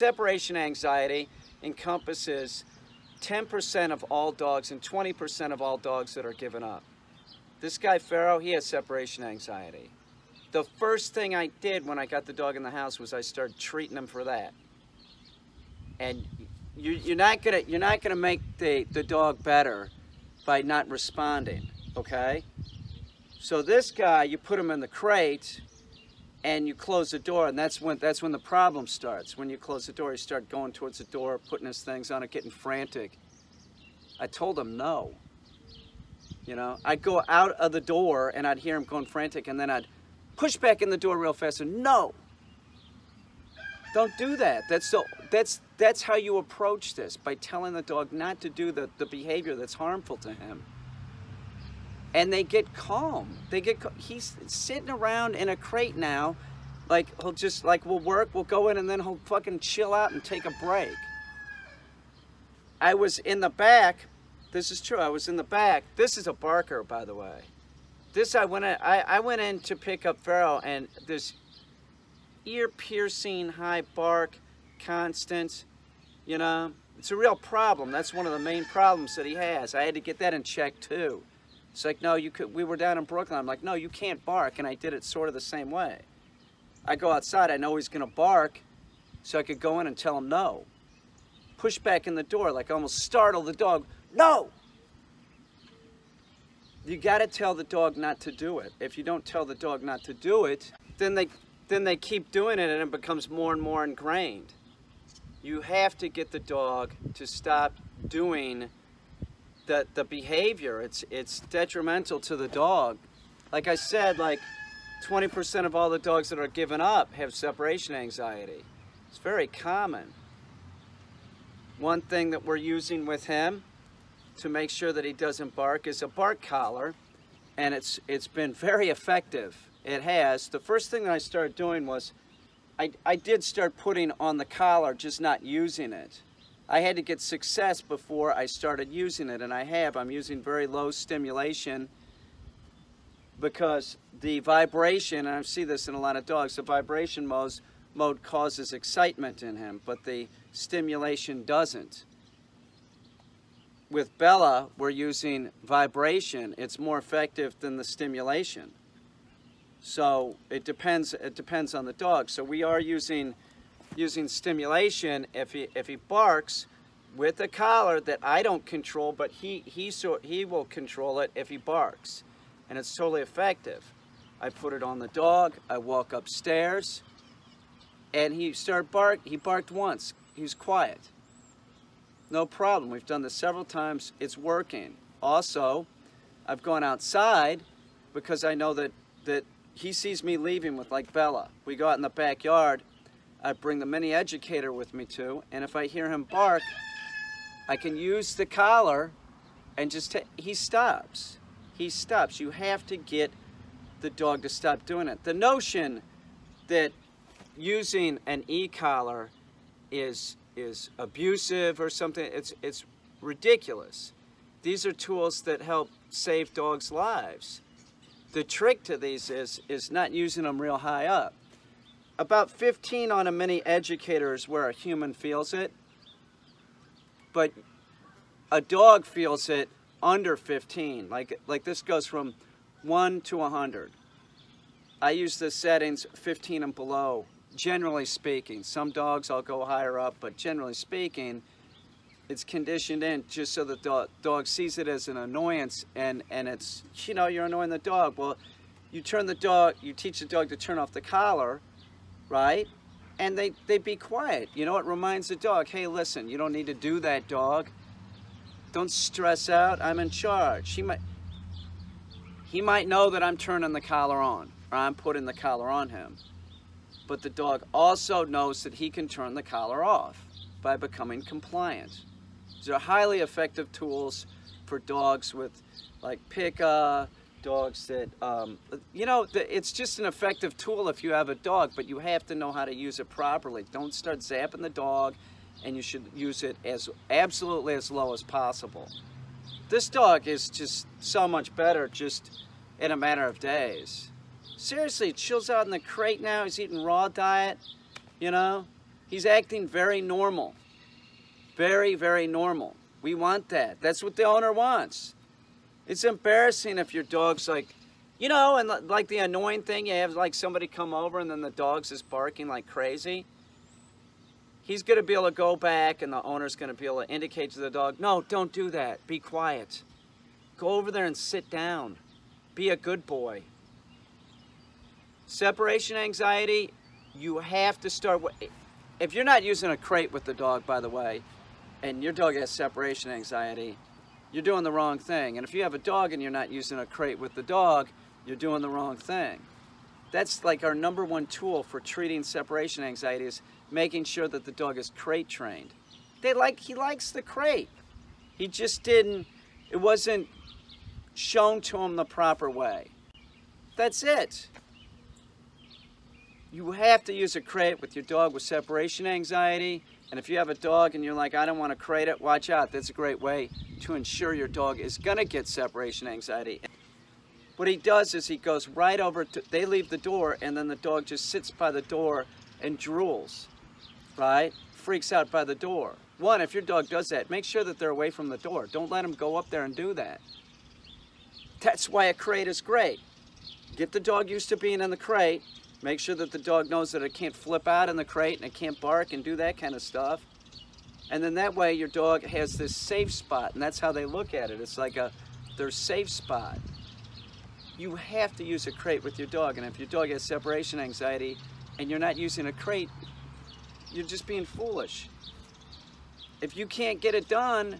Separation anxiety encompasses 10% of all dogs and 20% of all dogs that are given up. This guy, Pharaoh, he has separation anxiety. The first thing I did when I got the dog in the house was I started treating him for that. And you're not gonna make the dog better by not responding, okay? So this guy, you put him in the crate and you close the door, and that's when the problem starts. When you close the door, you start going towards the door, putting his things on it, getting frantic. I told him no. You know, I'd go out of the door and I'd hear him going frantic, and then I'd push back in the door real fast and no. Don't do that. That's how you approach this, by telling the dog not to do the behavior that's harmful to him. And they get calm. He's sitting around in a crate now, like he'll just, like, we'll work, we'll go in, and then he'll fucking chill out and take a break. I was in the back. This is true. I was in the back. This is a barker, by the way. I went in to pick up Pharaoh, and this ear-piercing high bark, constant, you know. It's a real problem. That's one of the main problems that he has. I had to get that in check too. It's like, no, we were down in Brooklyn. I'm like, no, you can't bark, and I did it sort of the same way. I go outside, I know he's gonna bark, so I could go in and tell him no. Push back in the door, like almost startle the dog. No! You gotta tell the dog not to do it. If you don't tell the dog not to do it, then they keep doing it, and it becomes more and more ingrained. You have to get the dog to stop doing the behavior. It's detrimental to the dog. Like I said, like 20% of all the dogs that are given up have separation anxiety. It's very common. One thing that we're using with him to make sure that he doesn't bark is a bark collar, and it's been very effective. It has. The first thing that I started doing was I did start putting on the collar, just not using it. I had to get success before I started using it, and I have. I'm using very low stimulation because the vibration, and I see this in a lot of dogs, the vibration mode causes excitement in him, but the stimulation doesn't. With Bella, we're using vibration. It's more effective than the stimulation. So it depends on the dog. So we are using stimulation if he barks with a collar that I don't control, but he will control it if he barks, and it's totally effective. I put it on the dog. I walk upstairs, and he barked once. He was quiet. No problem. We've done this several times. It's working. Also, I've gone outside because I know that he sees me leaving with, like, Bella. We go out in the backyard. I bring the mini educator with me too, and if I hear him bark, I can use the collar and just he stops. He stops. You have to get the dog to stop doing it. The notion that using an e-collar is abusive or something, it's ridiculous. These are tools that help save dogs' lives. The trick to these is not using them real high up. About 15 on a mini educator is where a human feels it, but a dog feels it under 15. Like this goes from 1 to 100. I use the settings 15 and below, generally speaking. Some dogs I'll go higher up, but generally speaking, it's conditioned in just so the dog sees it as an annoyance, and it's, you know, you're annoying the dog. Well, you teach the dog to turn off the collar, right? And they be quiet. You know, it reminds the dog, hey, listen, you don't need to do that, dog. Don't stress out, I'm in charge. He might know that I'm turning the collar on, or I'm putting the collar on him. But the dog also knows that he can turn the collar off by becoming compliant. These are highly effective tools for dogs with, like, pica, dogs that, you know, it's just an effective tool if you have a dog, but you have to know how to use it properly. Don't start zapping the dog, and you should use it absolutely as low as possible. This dog is just so much better just in a matter of days. Seriously, chills out in the crate now. He's eating raw diet, you know. He's acting very normal. Very, very normal. We want that. That's what the owner wants. It's embarrassing if your dog's like, you know, and like the annoying thing, you have like somebody come over and then the dog's just barking like crazy. He's going to be able to go back and the owner's going to be able to indicate to the dog, no, don't do that. Be quiet. Go over there and sit down. Be a good boy. Separation anxiety, you have to start with, if you're not using a crate with the dog, by the way, and your dog has separation anxiety, you're doing the wrong thing. And if you have a dog and you're not using a crate with the dog, you're doing the wrong thing. That's like our #1 tool for treating separation anxiety is making sure that the dog is crate trained. He likes the crate. He just didn't, it wasn't shown to him the proper way. That's it. You have to use a crate with your dog with separation anxiety. And if you have a dog and you're like, I don't want to crate it, watch out. That's a great way to ensure your dog is going to get separation anxiety. What he does is he goes right over to, they leave the door, and then the dog just sits by the door and drools, right? Freaks out by the door. One, if your dog does that, make sure that they're away from the door. Don't let them go up there and do that. That's why a crate is great. Get the dog used to being in the crate. Make sure that the dog knows that it can't flip out in the crate and it can't bark and do that kind of stuff. And then that way your dog has this safe spot, and that's how they look at it. It's like their safe spot. You have to use a crate with your dog, and if your dog has separation anxiety and you're not using a crate, you're just being foolish. If you can't get it done,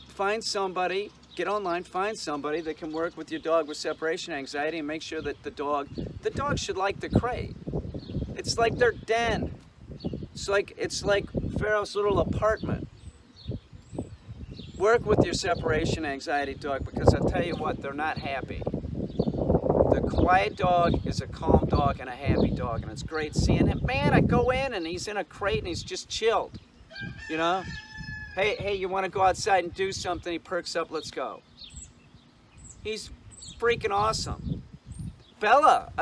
find somebody, get online, find somebody that can work with your dog with separation anxiety and make sure that the dog should like the crate. It's like their den. It's like Pharaoh's little apartment. Work with your separation anxiety dog, because I'll tell you what, they're not happy. The quiet dog is a calm dog and a happy dog, and it's great seeing him. Man, I go in and he's in a crate and he's just chilled, you know? Hey, you want to go outside and do something? He perks up, let's go. He's freaking awesome. Bella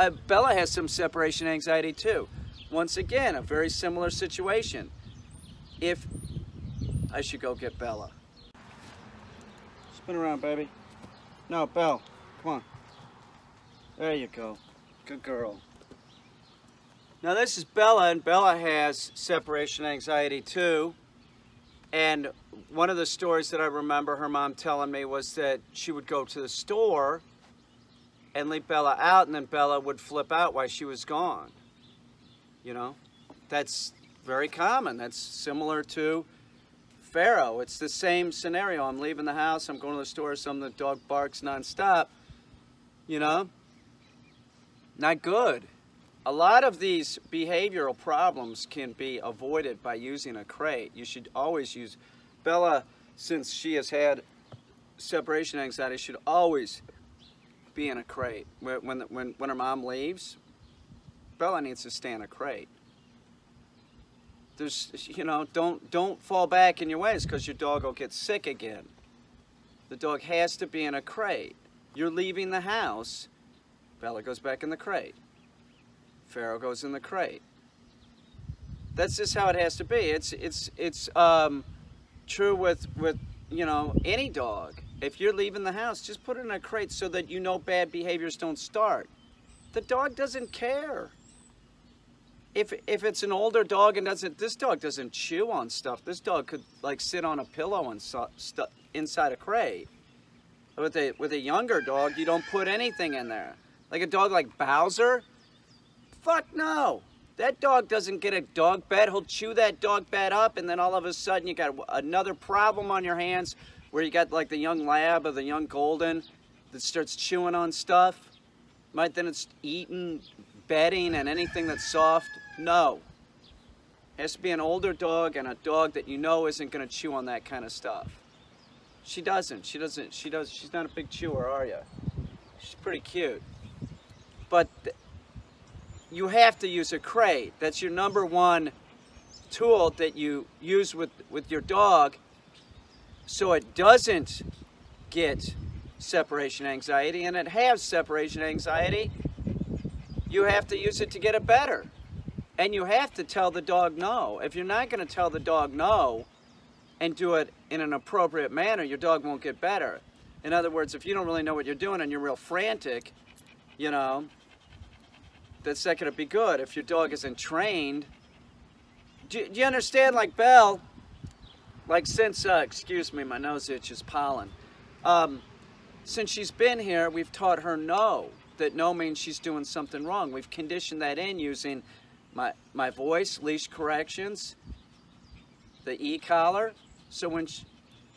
has some separation anxiety too. Once again, a very similar situation. If I should go get Bella. Spin around, baby. No, Belle, come on. There you go. Good girl. Now this is Bella, and Bella has separation anxiety too. And one of the stories that I remember her mom telling me was that she would go to the store and leave Bella out, and then Bella would flip out while she was gone. You know, that's very common. That's similar to Pharaoh. It's the same scenario. I'm leaving the house, I'm going to the store, the dog barks nonstop. You know, not good. A lot of these behavioral problems can be avoided by using a crate. You should always use, Bella, since she has had separation anxiety, should always be in a crate. When her mom leaves, Bella needs to stay in a crate. There's, you know, don't fall back in your ways, because your dog will get sick again. The dog has to be in a crate. You're leaving the house, Bella goes back in the crate. Pharaoh goes in the crate. That's just how it has to be. It's true with you know, any dog. If you're leaving the house, just put it in a crate so that you know bad behaviors don't start. The dog doesn't care. If it's an older dog and this dog doesn't chew on stuff. This dog could like sit on a pillow and inside a crate. With a younger dog, you don't put anything in there. Like a dog like Bowser. Fuck no. That dog doesn't get a dog bed. He'll chew that dog bed up, and then all of a sudden you got another problem on your hands where you got like the young lab or the young golden that starts chewing on stuff. Right, then it's eating, bedding, and anything that's soft. No. It has to be an older dog, and a dog that you know isn't going to chew on that kind of stuff. She's not a big chewer, are you? She's pretty cute. But you have to use a crate. That's your #1 tool that you use with your dog so it doesn't get separation anxiety, and it has separation anxiety. You have to use it to get it better. And you have to tell the dog no. If you're not going to tell the dog no and do it in an appropriate manner, your dog won't get better. In other words, if you don't really know what you're doing and you're real frantic, you know, that's not going to be good. If your dog isn't trained, do you understand, like Belle, like since, excuse me, my nose itches, pollen. Since she's been here, we've taught her no, that no means she's doing something wrong. We've conditioned that in using my voice, leash corrections, the e-collar. So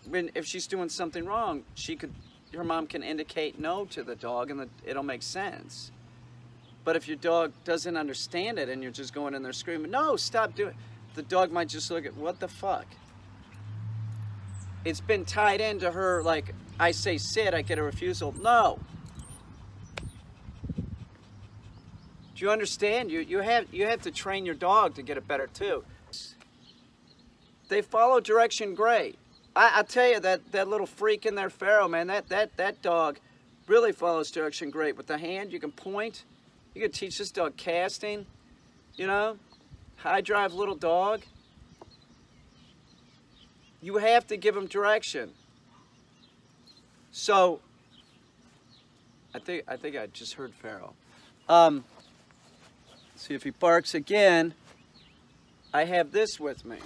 if she's doing something wrong, her mom can indicate no to the dog, and it'll make sense. But if your dog doesn't understand it and you're just going in there screaming, no, stop doing it, the dog might just look at, what the fuck? It's been tied into her, like, I say sit, I get a refusal. No. Do you understand? You have to train your dog to get it better too. They follow direction great. I tell you, that little freak in there, Pharaoh, man, that dog really follows direction great. With the hand, you can point. You can teach this dog casting, you know, high drive little dog. You have to give him direction. So, I think I just heard Pharaoh. See if he barks again. I have this with me.